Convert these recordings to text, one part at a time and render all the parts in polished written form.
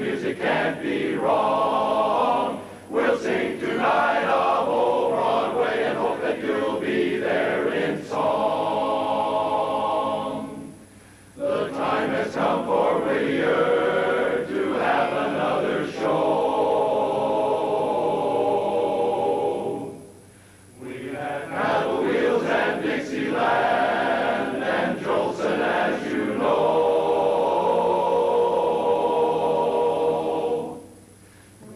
music can't be wrong. We'll sing tonight of old Broadway and hope that you'll be there in song. The time has come for Whittier to have another show. We had Paddle Wheels and Dixieland and Jolson, as you know.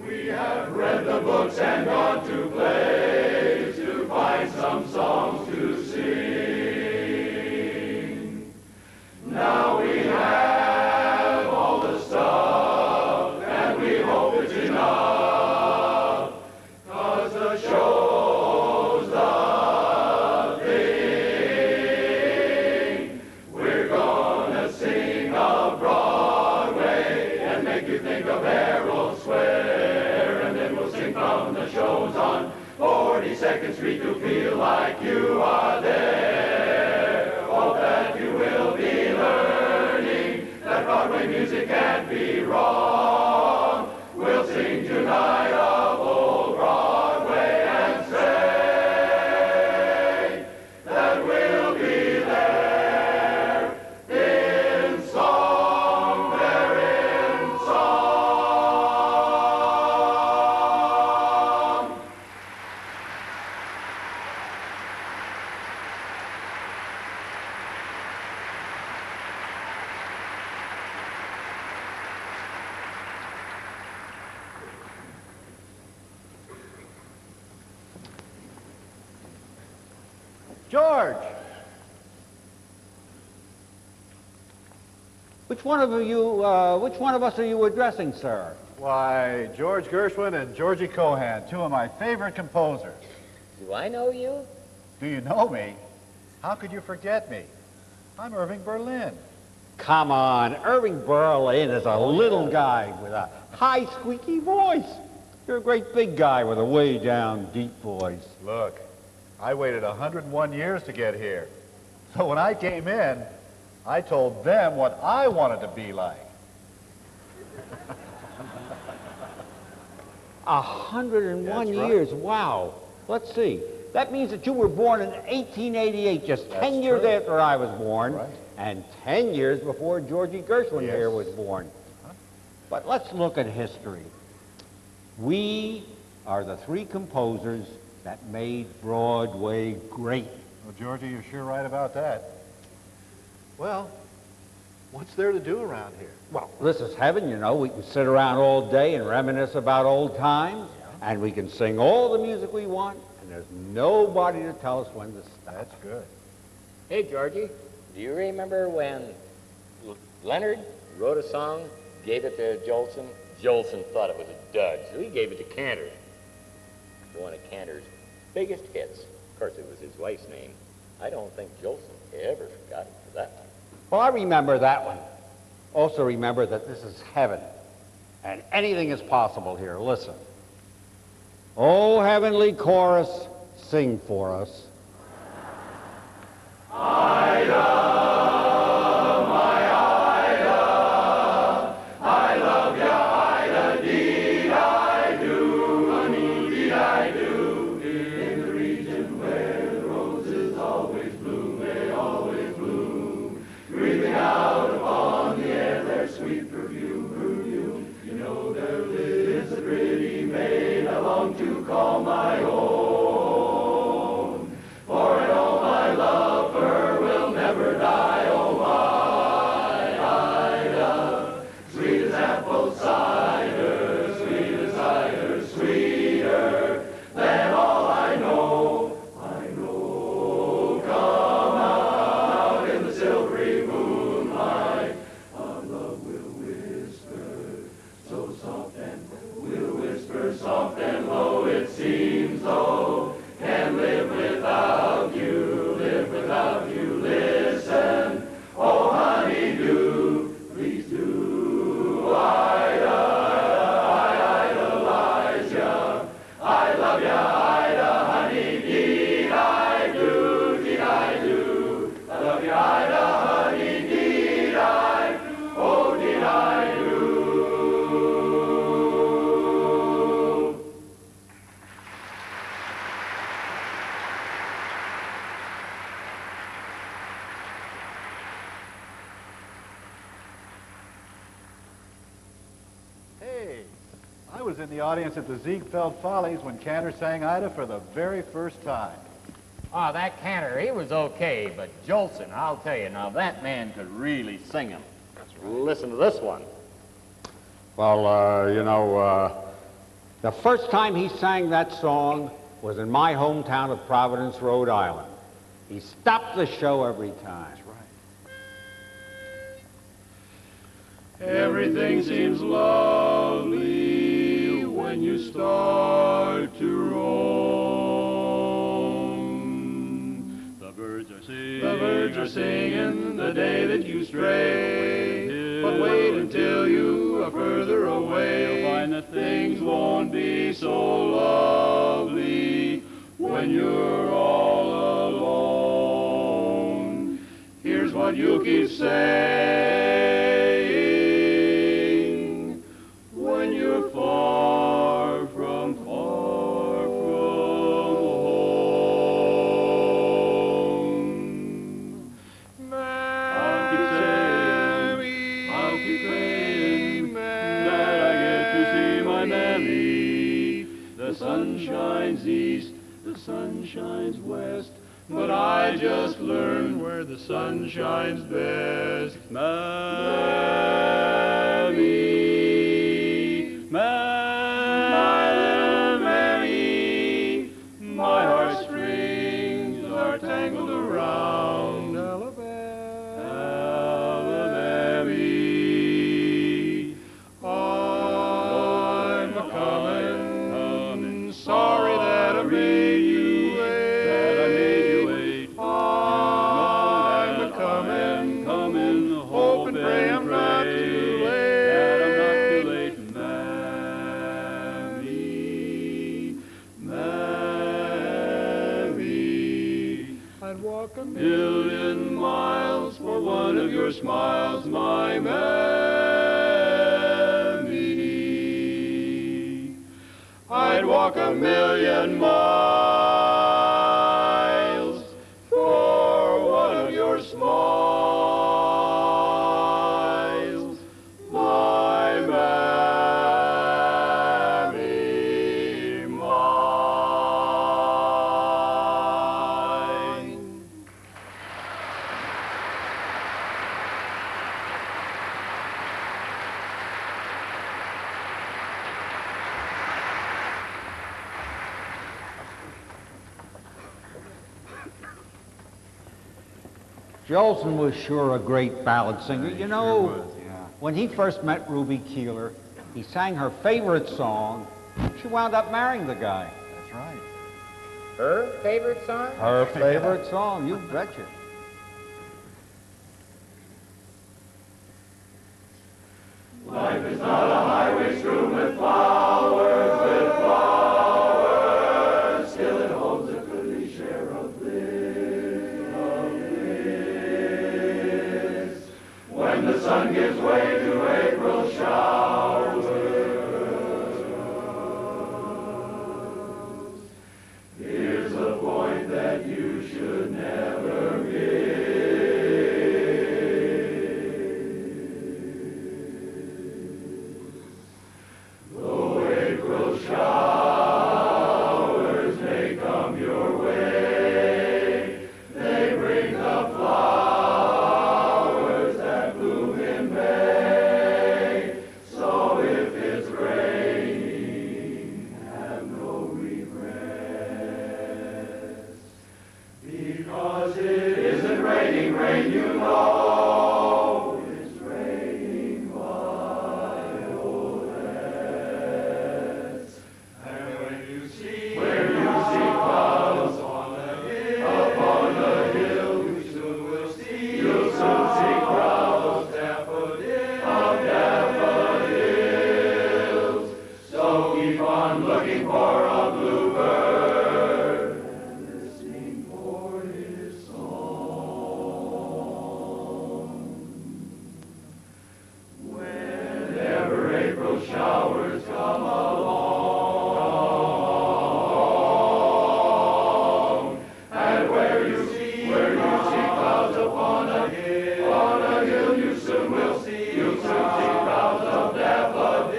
We have read the books and gone to plays to find some songs to sing. Now we have all the stuff, and we hope it's enough, 'cause the show's the thing. We're gonna sing of Broadway and make you think of Harold Square, and then we'll sing from the shows on 42nd Street to feel like you are there. Hope that you will be learning that Broadway music can't be wrong. We'll sing tonight of old Broadway and say that we'll be there in song, there in song. George! Which one of us are you addressing, sir? Why, George Gershwin and Georgie Cohan, two of my favorite composers. Do I know you? Do you know me? How could you forget me? I'm Irving Berlin. Come on, Irving Berlin is a little guy with a high, squeaky voice. You're a great big guy with a way down, deep voice. Look, I waited 101 years to get here. So when I came in, I told them what I wanted to be like. 101 That's right. years, wow. Let's see. That means that you were born in 1888, just 10 That's years true. after I was born, Right. and 10 years before Georgie Gershwin Yes. here was born. But let's look at history. We are the three composers that made Broadway great. Well, Georgie, you're sure right about that. Well, what's there to do around here? Well, this is heaven, you know. We can sit around all day and reminisce about old times, and we can sing all the music we want, and there's nobody to tell us when to stop. That's good. Hey, Georgie, do you remember when Leonard wrote a song, gave it to Jolson? Jolson thought it was a dud, so he gave it to Cantor. One of Cantor's biggest hits. Of course, it was his wife's name. I don't think Jolson ever forgot it for that one. Well, I remember that one. Also remember that this is heaven, and anything is possible here. Listen. Oh, heavenly chorus, sing for us. To call my own, for I know my love for her will never die. Oh, my Ida, sweet as apple cider, sweeter than all I know. Come out in the silvery moonlight, our love will whisper so soft and we'll whisper soft and low. It seems though can live without you, listen. Oh, honey, do, please do, Ida. I was in the audience at the Ziegfeld Follies when Cantor sang Ida for the very first time. Oh, that Cantor, he was okay, but Jolson, I'll tell you, now that man could really sing 'em. Listen to this one. Well, the first time he sang that song was in my hometown of Providence, Rhode Island. He stopped the show every time. That's right. Everything seems lovely when you start to roam. The birds are singing the day that you stray. But wait until you are further away. You'll find that things won't be so lovely when you're all alone. Here's what you'll keep saying when you're far from home. I'll keep saying that I get to see my mammy. The sun shines east, the sun shines west, but I just learned where the sun shines best. Mammy, my little mammy, my heartstrings are tangled around Alabama. I'm a-comin', sorry that I made you wait. I'm a-comin', hope and pray I'm not too late. Mammy, I'd walk a million miles for one of your smiles, my mammy. I'd walk a million miles for one of your smiles, my mammy, mine. Jolson was sure a great ballad singer. You know, was, yeah. when he first met Ruby Keeler, he sang her favorite song. She wound up marrying the guy. That's right. Her favorite song? Her favorite song, you betcha. Life is not a highway strewn with flowers, still it holds a goodly share of bliss. When the sun gives way to April showers, here's a point that you should never miss. Though April showers may come your way, they bring the flowers that bloom in May. So if it's raining, have no regrets, because it isn't raining rain, you know. It's raining violets. And when you see clouds upon the hill, you soon will see, you'll soon see crowds of daffodils. So keep on looking for a bluebird and listening for his song. Whenever April showers come along, and where you see clouds upon a hill, you soon will see, you'll soon see crowds of daffodils.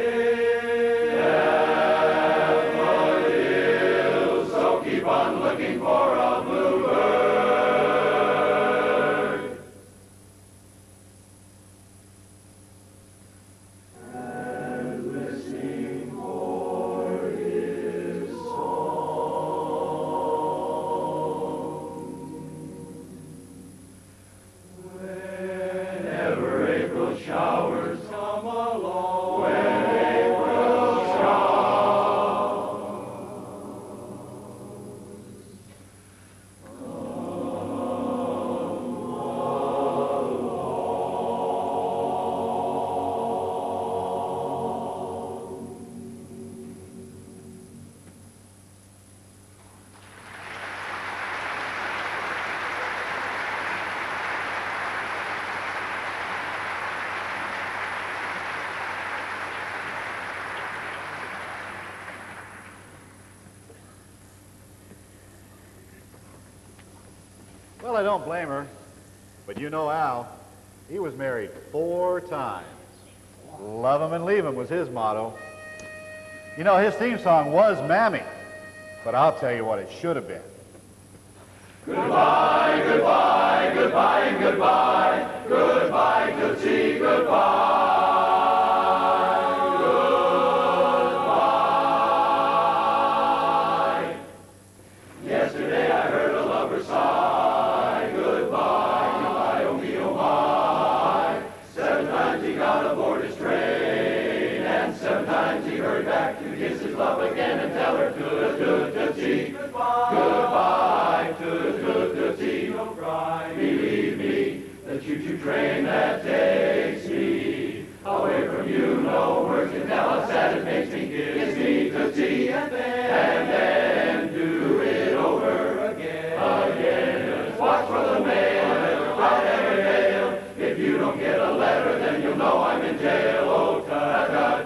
Well, I don't blame her. But you know Al, he was married 4 times. Love him and leave him was his motto. You know, his theme song was Mammy, but I'll tell you what it should have been. Goodbye, goodbye, goodbye, and goodbye. Goodbye, Tootsie, goodbye. Goodbye. Yesterday I heard a lover sigh. Goodbye, goodbye, oh me, oh my. 7 times he got aboard his train, and 7 times he hurried back to kiss his love again and tell her Tootsie, goodbye. Goodbye, Tootsie, don't cry. Believe me, the choo-choo train that takes me away from you, no words can tell how sad it makes me. Kiss me, Tootsie, and then do it over again. Watch for the mail, I'll never fail. If you don't get a letter, then you'll know I'm in jail. Oh,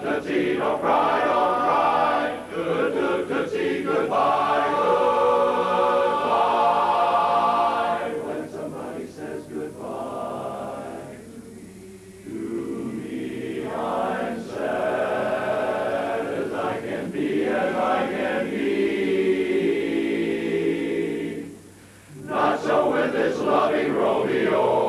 Tootsie, don't cry, don't cry. Tootsie, goodbye, goodbye. When somebody says goodbye to me, I'm sad as I can be, as I can be. Not so with this loving Romeo.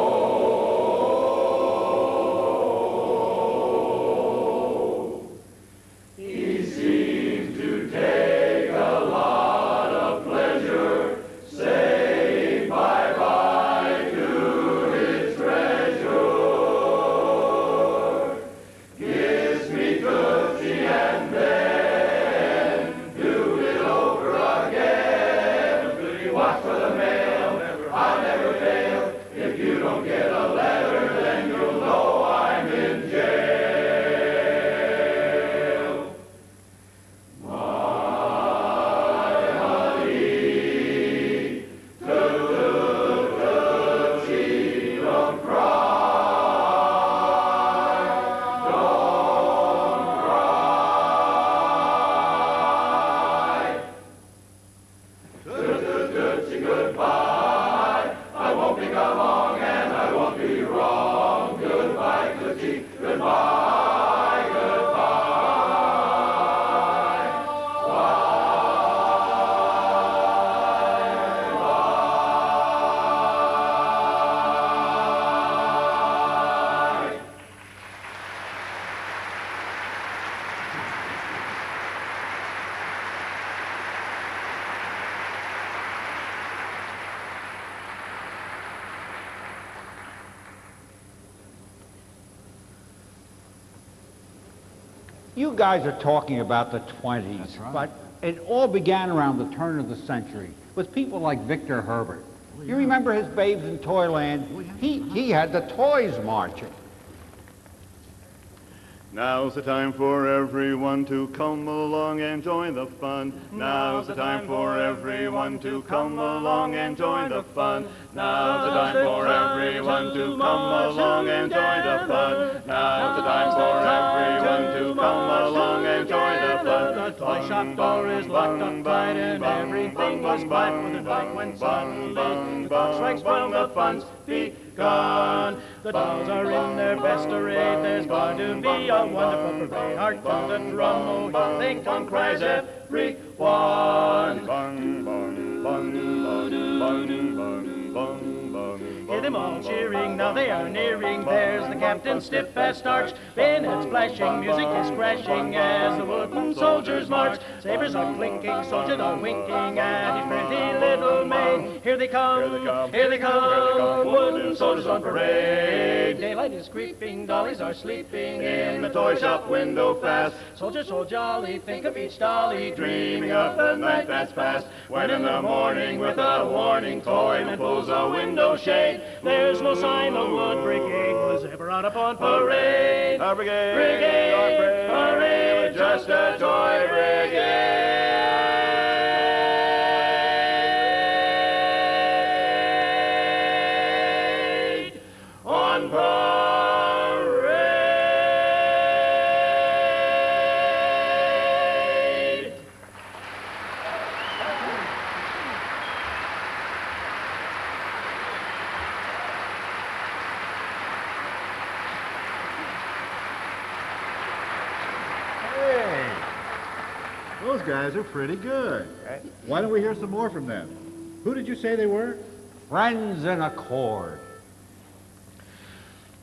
He seems to take a lot of pleasure saying bye-bye to his treasure. Kiss me, Tootsie, and then do it over again. Goody, watch for the mail, I'll never fail. If you don't get a letter, then you'll know I'm in jail. My honey, Tootsie, don't cry, don't cry. Tootsie, goodbye. I won't be gone long and I won't do you wrong. Goodbye, Tootsie, goodbye, goodbye. Bye. You guys are talking about the 20s, That's right. but it all began around the turn of the century with people like Victor Herbert. You remember his Babes in Toyland? He had the toys marching. Now's the time for everyone to come along and join the fun. Now's the time for everyone to come along and join the fun. Now's the time for everyone to come along and join the fun. Now's the time for everyone to come along and join the fun. The toy shop door is locked up tight and everything was quiet for the night when suddenly the clock strikes 12, the fun's begun. The dolls are in their best array, there's going to be a wonderful parade. Hark to the drum, oh, here they come, cries everyone. Bung, bung, bung, bung, bung, bung, bung. Hear them all cheering, now they are nearing. There's the captain stiff as starch, bayonets flashing, music is crashing as the wooden soldiers march. Sabers are clinking, soldiers are winking at his pretty little maid. Here they come, here they come, wooden soldiers on parade. Daylight is creeping, dollies are sleeping in the toy shop window fast. Soldiers so jolly, think of each dolly, dreaming of the night that's past. When in the morning with a warning, toyman pulls a window shade. There's no sign the wood brigade was ever out upon parade. Our brigade, Brigade, parade, just a toy brigade. On parade. Those guys are pretty good. Why don't we hear some more from them? Who did you say they were? Friends in Accord.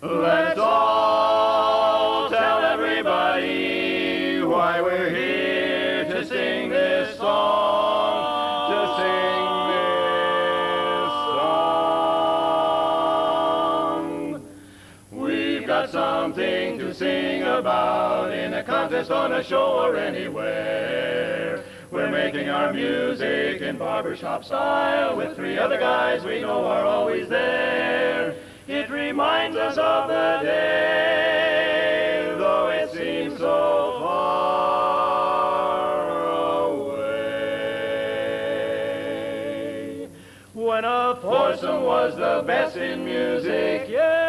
Let's all tell everybody why we're here to sing this song, to sing this song. We've got something to sing about in a contest, on a show, or anywhere. We're making our music in barbershop style with 3 other guys we know are always there. It reminds us of the day, though it seems so far away. When a foursome was the best in music, yeah.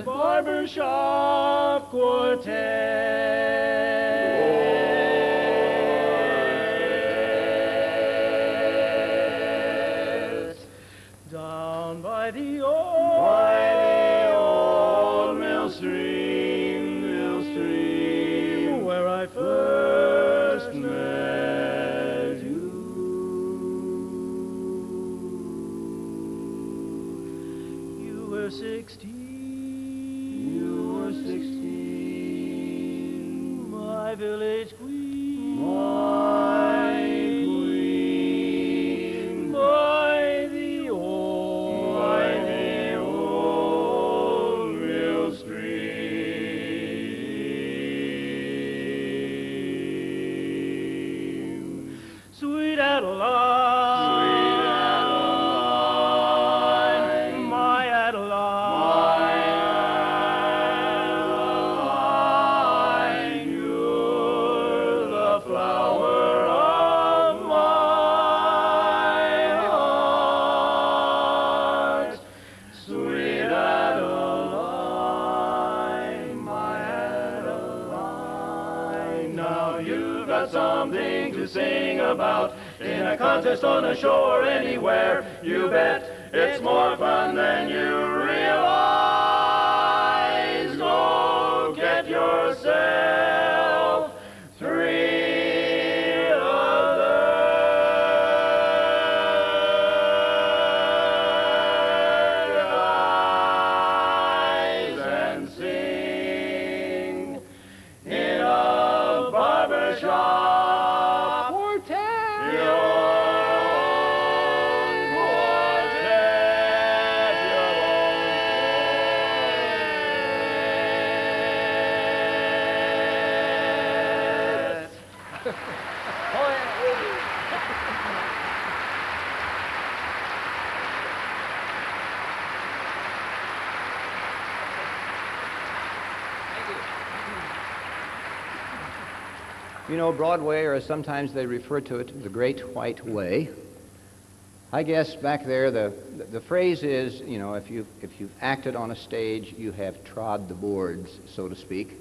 Barbershop quartet down by the old mill stream, where I first met you. You were 16. My village queen, my queen, by the old mill stream. Sweet Adeline, my Adeline, you're the flower of my heart. Sweet Adeline, my Adeline. Now you've got something to sing about in a contest, on a show, or anywhere. You bet it's more fun than you realize. Go get yourself 3 other guys and sing in a barbershop quartet. Your own quartet, your own You know, Broadway, or sometimes they refer to it, the Great White Way. I guess back there the phrase is, you know, if you've acted on a stage, you have trod the boards, so to speak.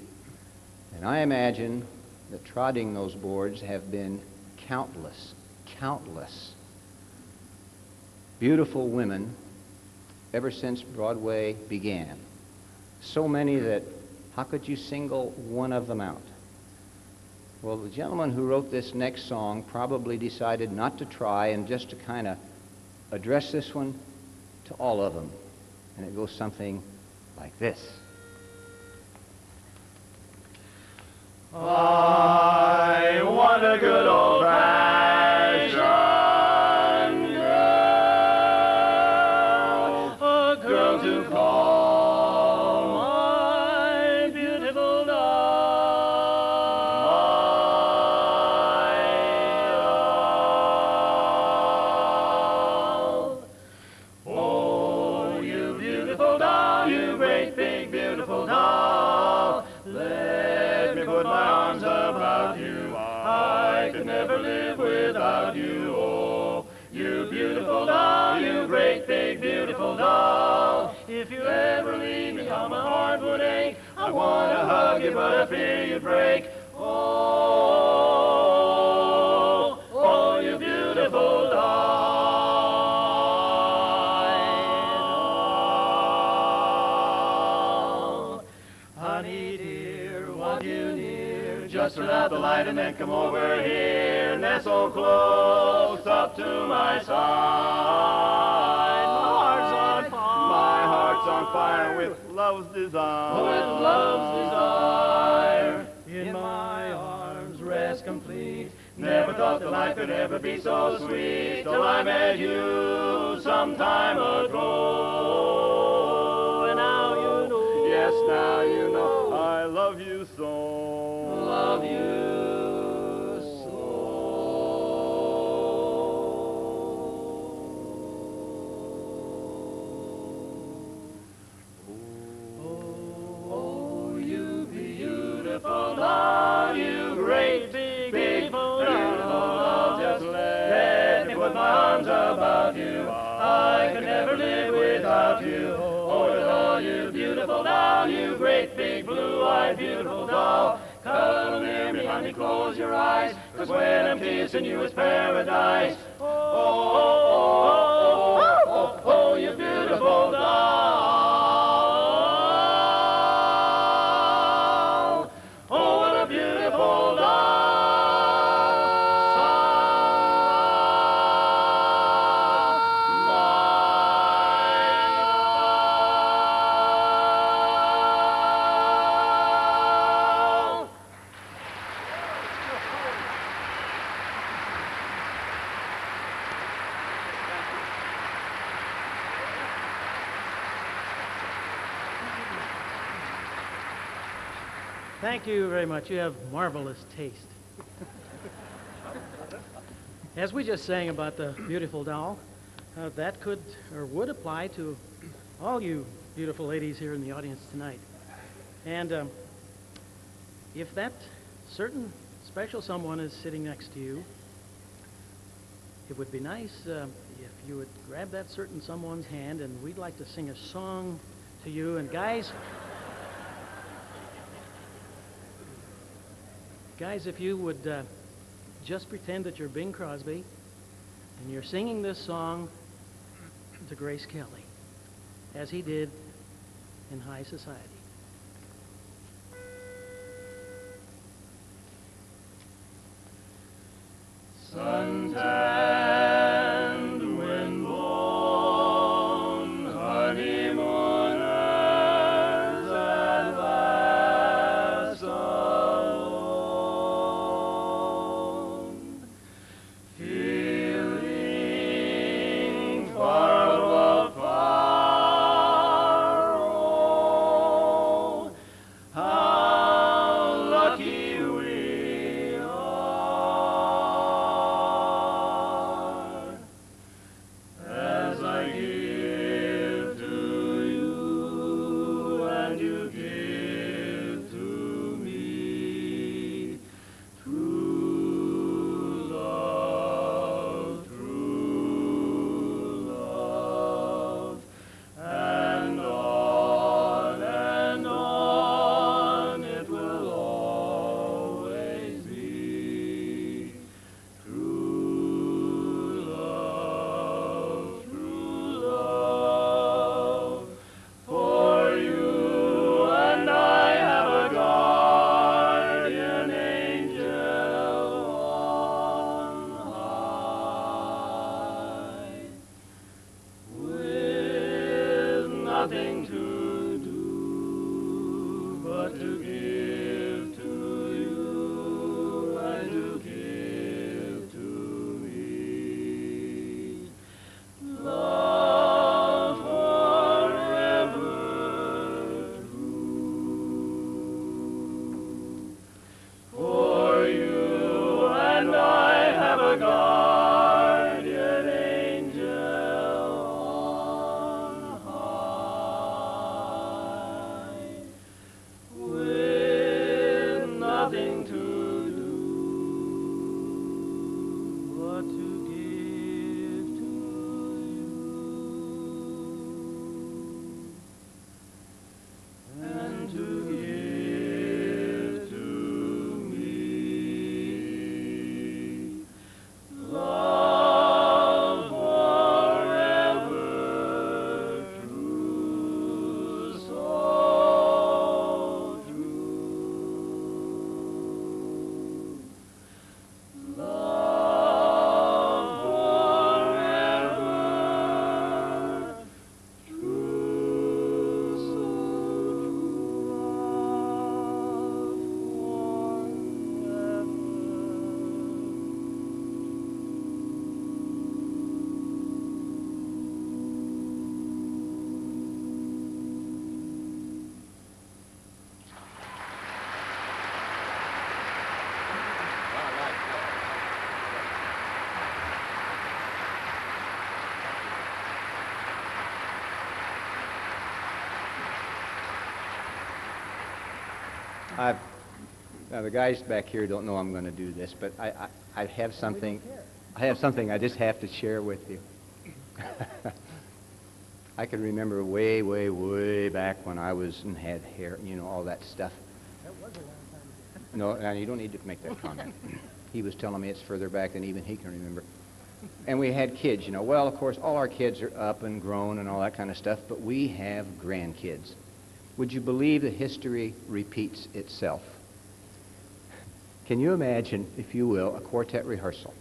And I imagine that trodding those boards have been countless beautiful women ever since Broadway began. So many that, how could you single one of them out? Well, the gentleman who wrote this next song probably decided not to try and just to kind of address this one to all of them. And it goes something like this. I want a good old-fashioned girl, a girl to call my beautiful doll. Oh, you beautiful doll, you great big beautiful doll, let me put my arms about you. I could never If you ever leave me, how my heart would ache. I want to hug you, but I fear you'd break. Oh, oh, you beautiful doll. Honey dear, want you near. Just turn out the light and then come over here. Nestle close up to my side. My heart's on fire with love's desire. With love's desire. In my arms rest complete. Never thought that life could ever be so sweet. Till I met you some time ago. And now you know. Yes, now you know I love you so. Love you so. Oh, you beautiful doll, you great big beautiful doll. Just let me put my arms about you. I could never live without you. Oh, doll, you beautiful doll, you great big blue-eyed beautiful doll. Cuddle near me, honey, close your eyes, 'cause when I'm kissing you it's paradise. Oh, oh, oh, oh, oh, oh, oh, you beautiful doll. Oh, what a beautiful doll. Thank you very much. You have marvelous taste. As we just sang about the beautiful doll, that could or would apply to all you beautiful ladies here in the audience tonight. And if that certain special someone is sitting next to you, it would be nice if you would grab that certain someone's hand, and we'd like to sing a song to you. And guys, if you would just pretend that you're Bing Crosby and you're singing this song to Grace Kelly, as he did in High Society. Suntanned, wind-blown, honeymooners at last alone, feeling far afar. Oh, how lucky we are, as I give to you and you give to me. True love, and on it will always be. True love, for you and I have a guardian angel on high, with nothing to do but to give to you and to give to me. Love forever true. For you and I have a guardian angel on high. Now the guys back here don't know I'm going to do this, but I have something. I have something I just have to share with you. I can remember way, way, way back when I was and had hair, you know, all that stuff. That was a long time ago. No, and you don't need to make that comment. He was telling me it's further back than even he can remember. And we had kids, you know. Well, of course, all our kids are up and grown and all that kind of stuff, but we have grandkids. Would you believe that history repeats itself? Can you imagine, if you will, a quartet rehearsal?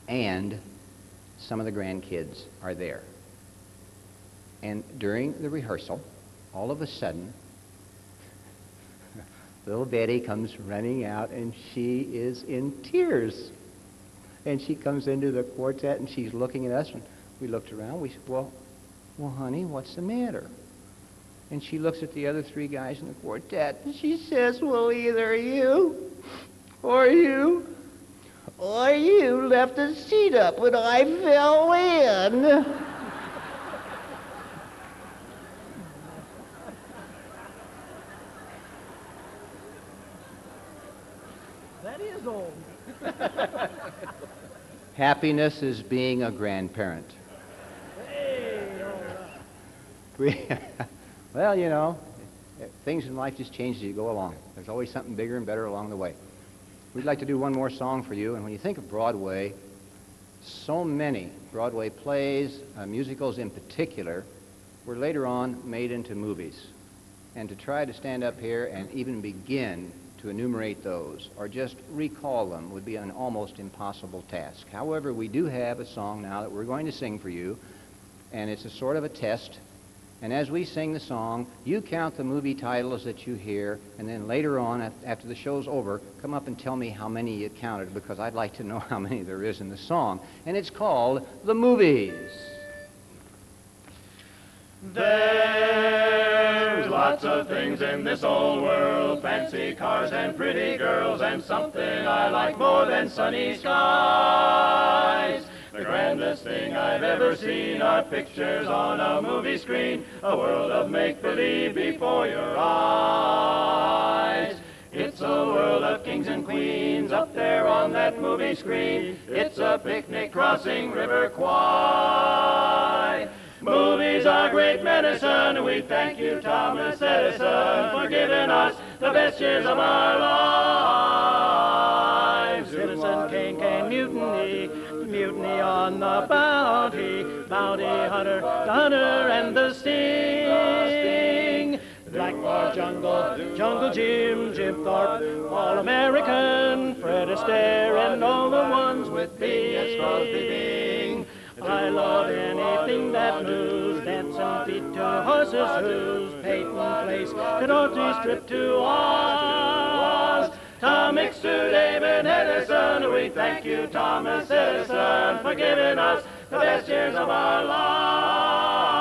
And some of the grandkids are there. And during the rehearsal, all of a sudden, little Betty comes running out, and she is in tears. And she comes into the quartet, and she's looking at us, and we looked around. We said, well, honey, what's the matter? And she looks at the other three guys in the quartet, and she says, well, either you left the seat up when I fell in. That is old. Happiness is being a grandparent. Hey, all right. Well, you know, things in life just change as you go along. There's always something bigger and better along the way. We'd like to do one more song for you, and when you think of Broadway, so many Broadway plays, musicals in particular, were later on made into movies. And to try to stand up here and even begin to enumerate those or just recall them would be an almost impossible task. However, we do have a song now that we're going to sing for you, and it's a sort of a test. And as we sing the song, you count the movie titles that you hear, and then later on, after the show's over, come up and tell me how many you counted, because I'd like to know how many there is in the song. And it's called The Movies. There's lots of things in this old world, fancy cars and pretty girls, and something I like more than sunny skies. The grandest thing I've ever seen are pictures on a movie screen, a world of make-believe before your eyes. It's a world of kings and queens up there on that movie screen. It's a picnic crossing River Kwai. Movies are great medicine, and we thank you, Thomas Edison, for giving us the best years of our lives. Citizen Kane, mutiny, mutiny on the Bounty, Bounty Hunter, the Hunter and the Sting. Blackbar Jungle, Jungle Jim, Jim Thorpe, All American, Fred Astaire, and all the ones with B.S. Crosby Bing. I love anything that moves, dancing feet to horses' hooves, Peyton Place, Cadorty Strip to Oz. Tom Mix to David Edison, we thank you, Thomas Edison, for giving us the best years of our lives.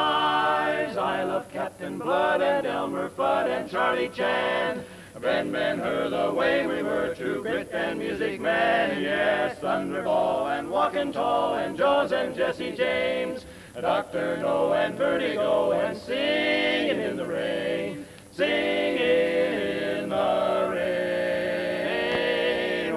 I love Captain Blood and Elmer Fudd and Charlie Chan, Ben Ben-Hur, the way we were, True Grit and Music Man, yes, Thunderball and Walkin' Tall and Jaws and Jesse James, Dr. No and Vertigo and Singin' in the Rain, Singin' in the Rain.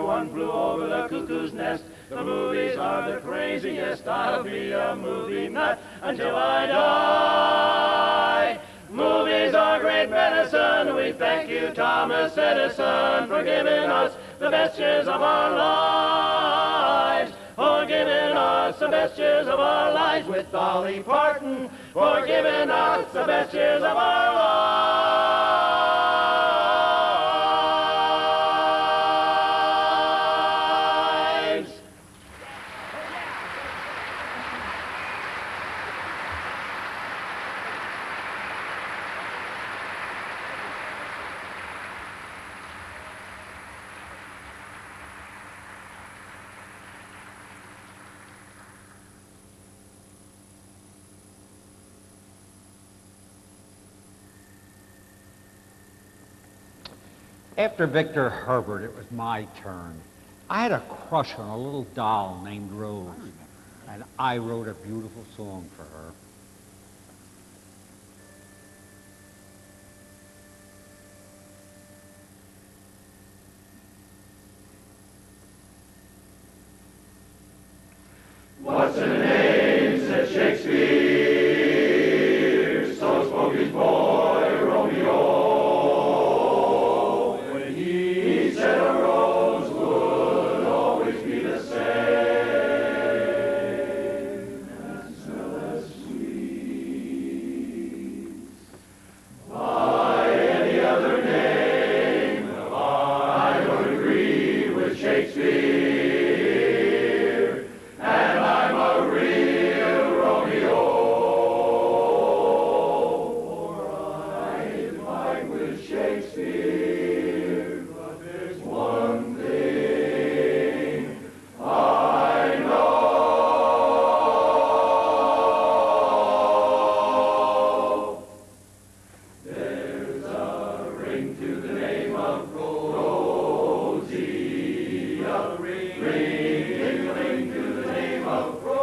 One flew over the cuckoo's nest. The movies are the craziest. I'll be a movie nut until I die. Movies are great medicine. We thank you, Thomas Edison, for giving us the best years of our lives. For giving us the best years of our lives, with Dolly Parton, for giving us the best years of our lives. After Victor Herbert, it was my turn. I had a crush on a little doll named Rose, and I wrote a beautiful song for her. What's in a name, said Shakespeare, so spoke his boy Romeo, when he said a rose would always be the same, and smell as sweet. By any other name, I don't agree with Shakespeare, and I'm a real Romeo, for I fight with Shakespeare, but there's one thing I know. There's a ring to the name of Rosie, a ring to the name of Rosie.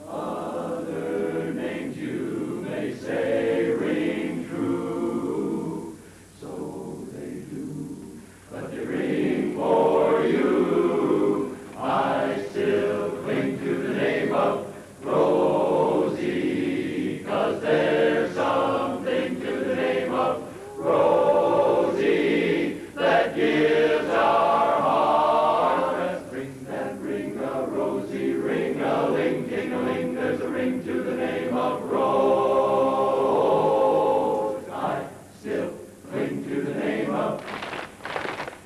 Other names you may say ring true, so they do, but they ring for you. I still cling to the name of Rosie, 'cause there's something to the name of Rosie that gives our heart that ring, a Rosie, ring-a-ling, ting-a-ling. There's a ring to the name of Rose. I still cling to the name of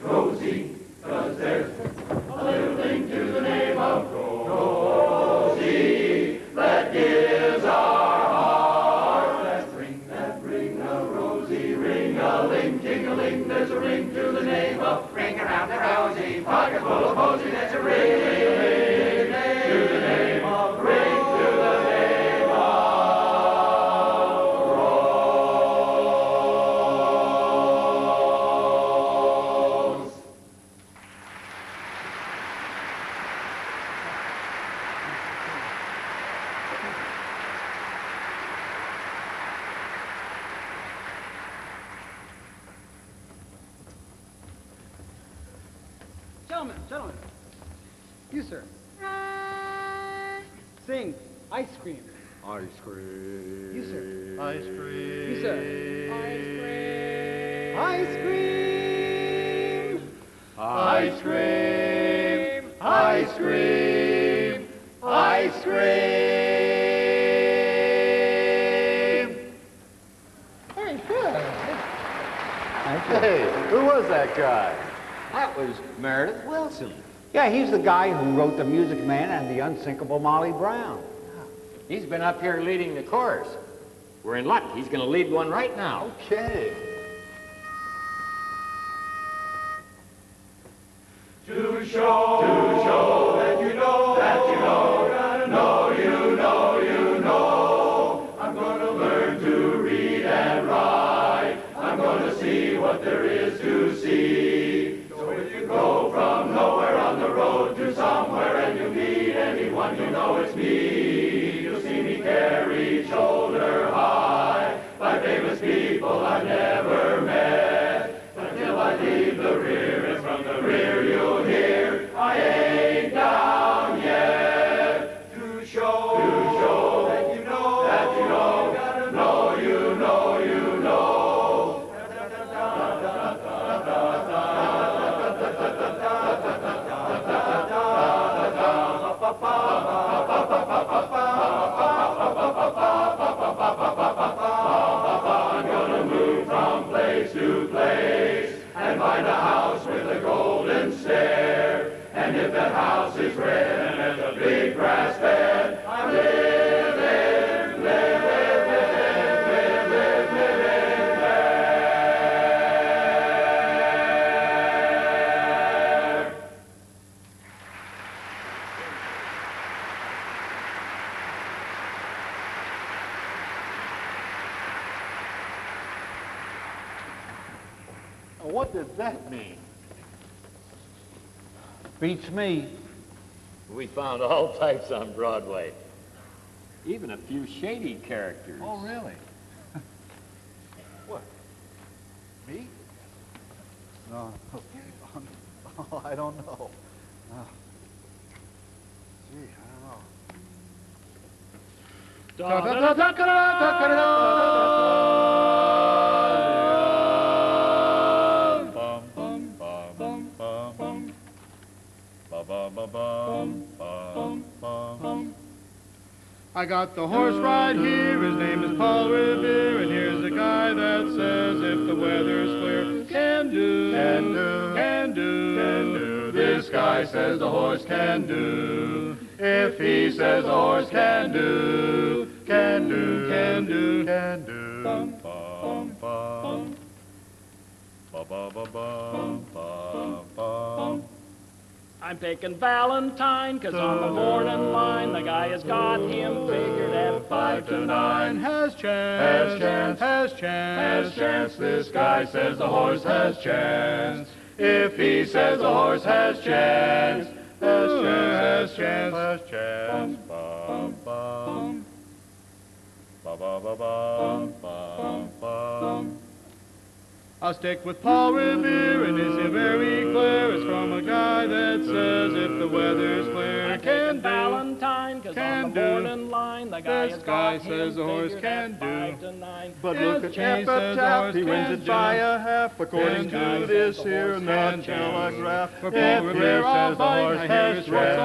Rosie, 'cause there's a little thing to the name of Rosie that gives our heart that ring, a Rosie, ring-a-ling, ting-a-ling. There's a ring to the name of ring around the rosy, pocket full of posy. There's a ring to the name of ring to the name of Rose. Gentlemen, you, sir. Sing ice cream. Ice cream. You, sir. Ice cream. You, sir. Ice cream. Ice cream. Ice cream. Ice cream. Very good. Hey, who was that guy? That was Meredith Wilson. Yeah, he's the guy who wrote The Music Man and The Unsinkable Molly Brown. He's been up here leading the chorus. We're in luck. He's going to lead one right now. Okay. To show that you know, I'm gonna learn to read and write. I'm gonna see what there is to see. So if you go from nowhere on the road to somewhere and you meet anyone, you know it's me. You'll see me carried shoulder high by famous people I never met. Until I leave the rear, and from the rear you'll hear I ain't down yet. To show that you know, you know. I'm gonna move from place to place and find a house with a golden stair. And if that house is red and there's a big grass bed, I'm living there. What did that mean? Beats me. We found all types on Broadway. Even a few shady characters. Oh, really? What? Me? No. Oh, I don't know. I got the horse right here, his name is Paul Revere, and here's a guy that says if the weather's clear, can do, can do, can do, can do. This guy says the horse can do. If he says the horse can do, can do, can do, can do. Bum, bum, bum. Ba ba ba bum, bum, bum. I'm picking Valentine, 'cause on the morning line, the guy has got him figured at 5 to 9. Has chance, has chance, has chance, has chance. This guy says the horse has chance. If he says the horse has chance, has chance, has chance, has chance. Bum, bum. Ba ba ba bum, bum, bum. I'll stick with Paul Revere, and is it very clear? It's from a guy that says if the weather's clear, can do. Valentine, 'cause on the morning line, the guy This has guy got says the him horse figured can at do. 5 to 9. But Has look at chance, Epitaph, he wins it by can a half, according This to guy this says the here horse not can telegraph. do. If Revere says the horse has chance,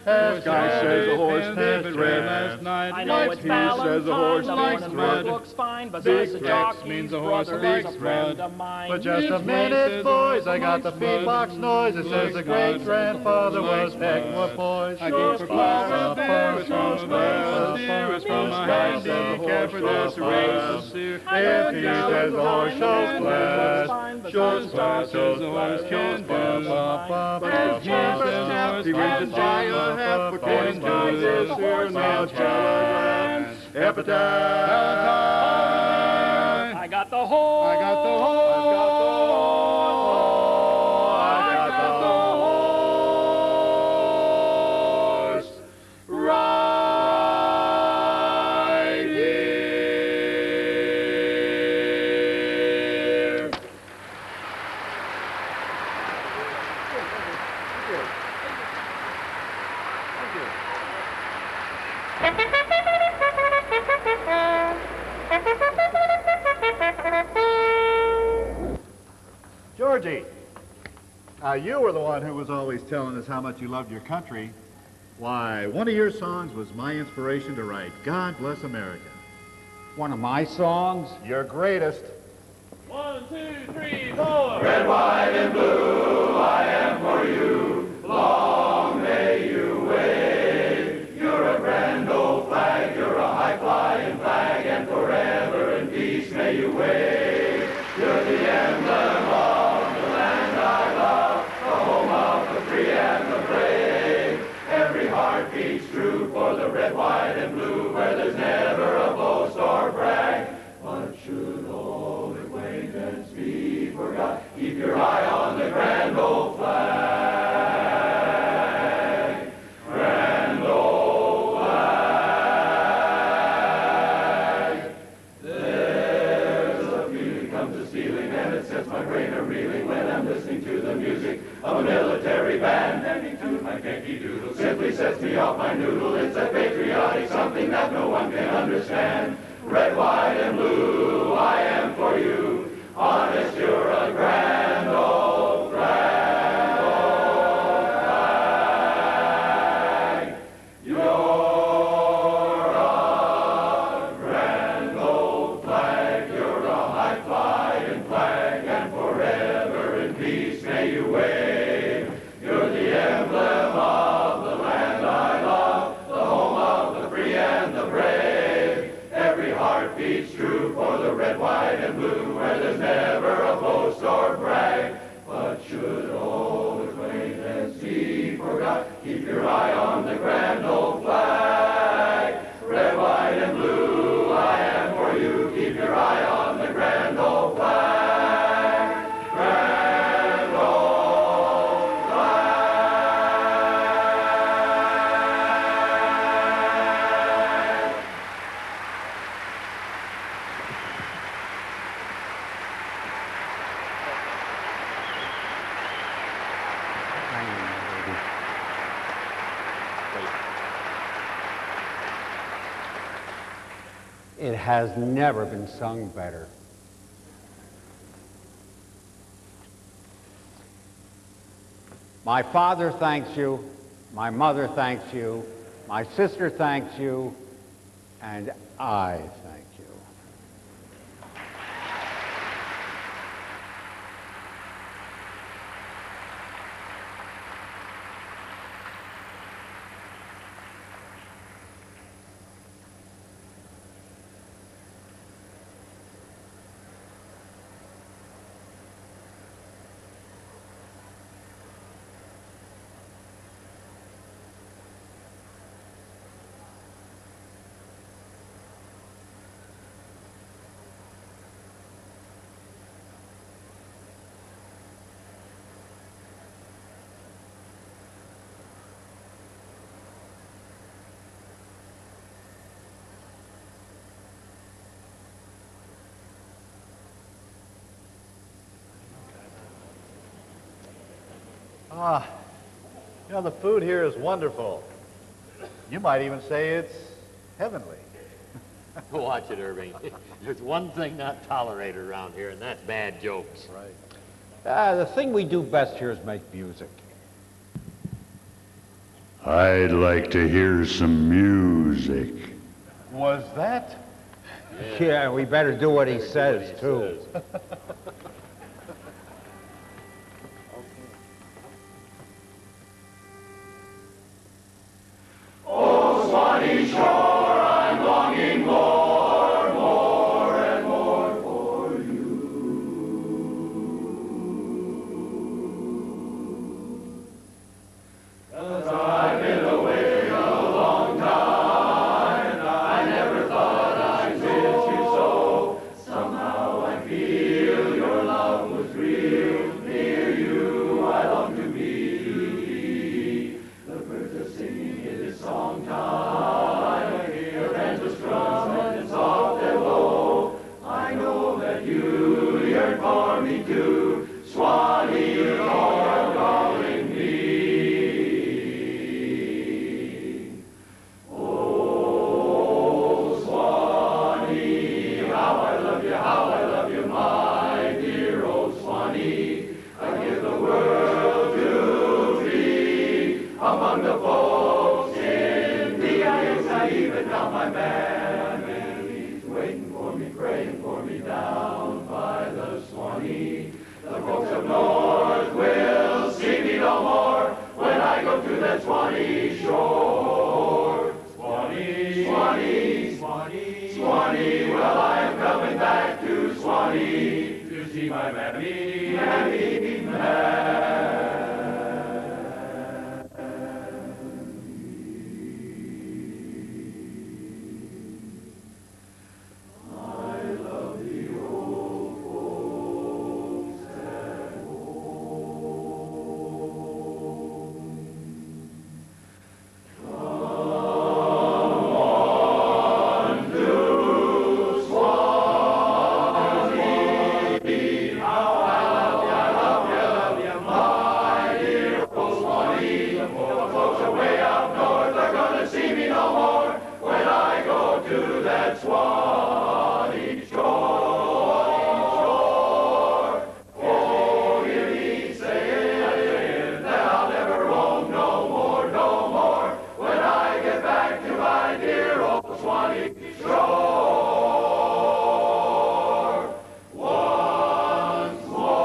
this guy says the horse has chance. I know it's He says the horse Valentine, likes the morning bread. work looks fine, but Big says the Rex jockey's means the horse brother likes is a friend bread. of mine. But just a minute, boys, I got the feedbox noise. It says the great-grandfather was pegging with boys. I go for Paul Revere, it's from a bell steer, it's from a handicapper that's a race steer. If he says the horse shows class, shows class, says the horse can do. But if he says the horse he wins it by a half, according to this here now telegram. Epitaph. I got the horse. I got the horse. Right here. Georgie, now you were the one who was always telling us how much you loved your country. Why, one of your songs was my inspiration to write God Bless America. One of my songs? Your greatest. 1, 2, 3, 4. Red, white, and blue, I am for you. Long may you wave. You're a grand old flag, you're a high-flying flag, and forever in peace may you wave. You're the emblem of the land I love, the home of the free and the brave. Every heart beats true for the red, white, and blue, where there's never a boast or brag. But should old acquaintance be forgot, keep your eye on the grand old flag. Grand old flag. There's a feeling comes to stealing, and it sets my brain a-reeling when I'm listening to the music of a military band. Any tune like Yankee Doodle simply sets me off my noodle. It's a patriotic something that no one can understand. Red, white, and blue, I am for you. Honest, you're a grand old flag. You're a grand old flag. You're a high-flying flag, and forever in peace may you wave. You're the emblem of the land I love, the home of the free and the brave. Every heart beats true for the red, white, and blue, where there's never a boast or brag. But should old acquaintance be forgot, keep your eye on the grand old flag. Red, white, and blue, I am for you. Keep your eye on the grand old flag. Grand old flag. It has never been sung better. My father thanks you, my mother thanks you, my sister thanks you, and I thank you. Ah, you know, the food here is wonderful. You might even say it's heavenly. Watch it, Irving. There's one thing not tolerated around here, and that's bad jokes. Right. The thing we do best here is make music. I'd like to hear some music. Was that? Yeah, we better do what he says, too. Oh, Swanee Shore, I'm longing more and more for you. 'Cause I've been away a long time, I never thought I'd miss you so. Somehow I feel your love was real. Near you I long to be. The birds are singing in this song time. The bands are strumming soft and low. I know that you yearn for me too. Swanee, you're calling me. Oh, Swanee, how I love you, my dear old Swanee. I give the world to be among the folks in thee. I even now my man, he's waiting for me, praying for me down by the Swanee. The folks up north will see me no more when I go to that Swanee shore. Swanee, Swanee, Swanee, Swanee, well I am coming back to Swanee to see my mammy, mammy, mammy. I love the old folks at home. Come on to Swanee. How I love you, my dear old Swanee. The folks away up north are gonna see me no more when I go to that Swanee shore. Oh, hear me saying that I'll never roam no more when I get back to my dear old Swanee shore. Once more.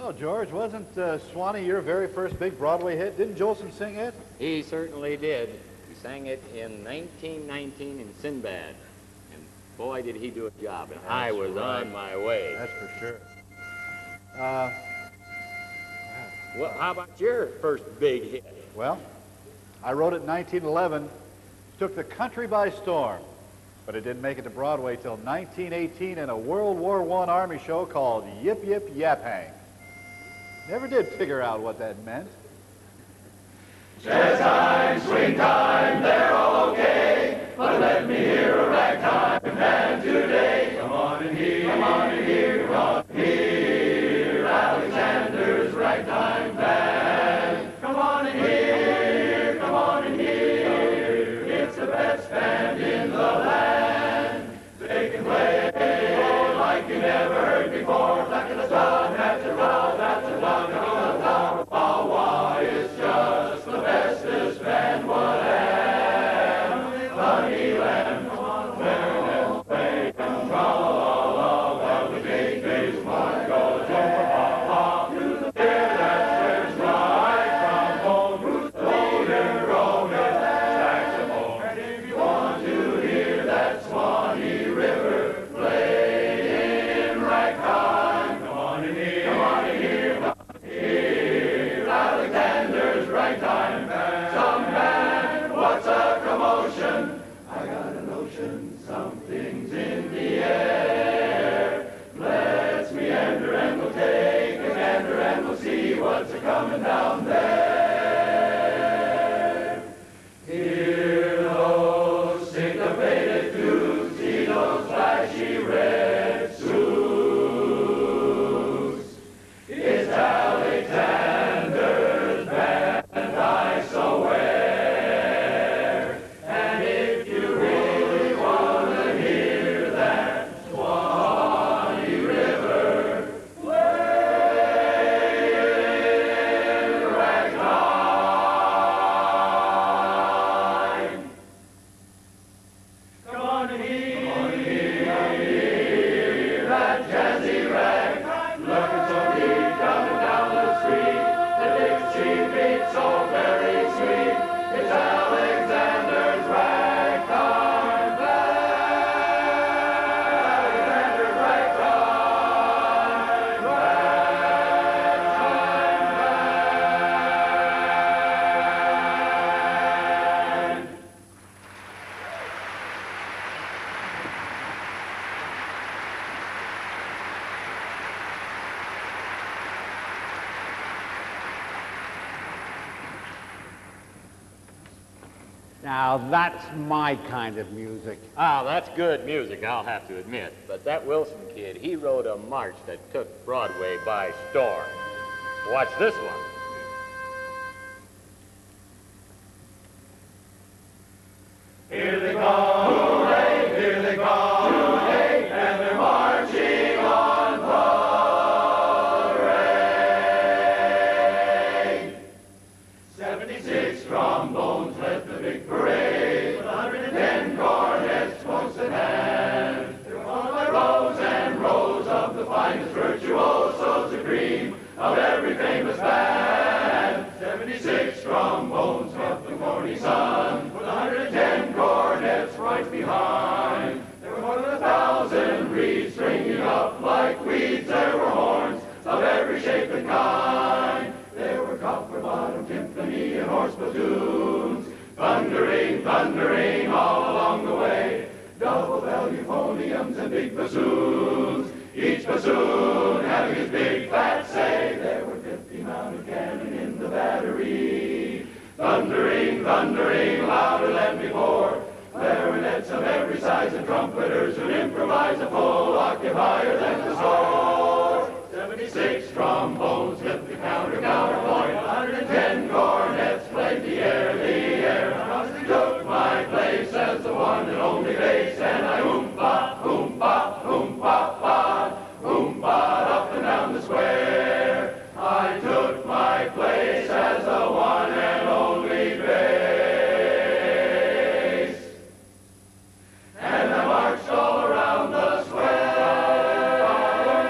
Oh, George, wasn't Swanee your very first big Broadway hit? Didn't Jolson sing it? He certainly did. He sang it in 1919 in Sinbad. And boy, did he do a job. And I was on my way. That's for sure. Well, how about your first big hit? Well, I wrote it in 1911, took the country by storm, but it didn't make it to Broadway till 1918 in a World War I Army show called Yip Yip Yap Hang. Never did figure out what that meant. Jazz time, swing time, they're all okay, but let me hear a ragtime band today. Come on and hear, come on and hear, come on and hear Alexander's ragtime band. Come on and hear, come on and hear, it's the best band in the land. They can play oh, like you never heard before. Back in the sun, that's a row, that's a row, wah wah, it's just the bestest band what am. Honey lamb, come on, fairness, play, and tra-la-la, while the big bass line goes ha-ha. To the beer that swears right from home, who's the leader, Roman saxophone. And if you want to hear that Swanee River play in ragtime, come on and hear, come on and hear, come on and hear Alexander's ragtime band. Some band, what's a commotion? I got a notion, something's in the air. Let's meander and we'll take a gander and we'll see what's a-coming down there. Hear those syncopated toots, see those flashy red suits. It's Alexander's band, I swear. And if you really want to hear that Swanee River play in ragtime, come on and hear that jazzy ragtime. Looking so deep, coming down the street, the Dixie beat so very sweet. It's Alexander's ragtime band. Alexander's ragtime band. Now, that's my kind of music. Ah, that's good music, I'll have to admit. But that Wilson kid, he wrote a march that took Broadway by storm. Watch this one. Here they come, hooray, here they come, hooray, and they're marching on parade. 76 trombones led the big parade, with 110 cornets close at hand. They were followed by rows and rows of the finest virtuosos, the cream of every famous band. 76 trombones from the morning sun, with 110 cornets right behind. There were more than 1,000 reeds stringing up like weeds. There were horns of every shape and kind. There were copper-bottom timpani and horse platoons, thundering, thundering all along the way. Double-bell euphoniums and big bassoons, each bassoon having his big fat say. There were 50 mounted cannon in the battery, thundering, thundering louder than before. Clarinets of every size and trumpeters who'd improvise a full octave higher than the score.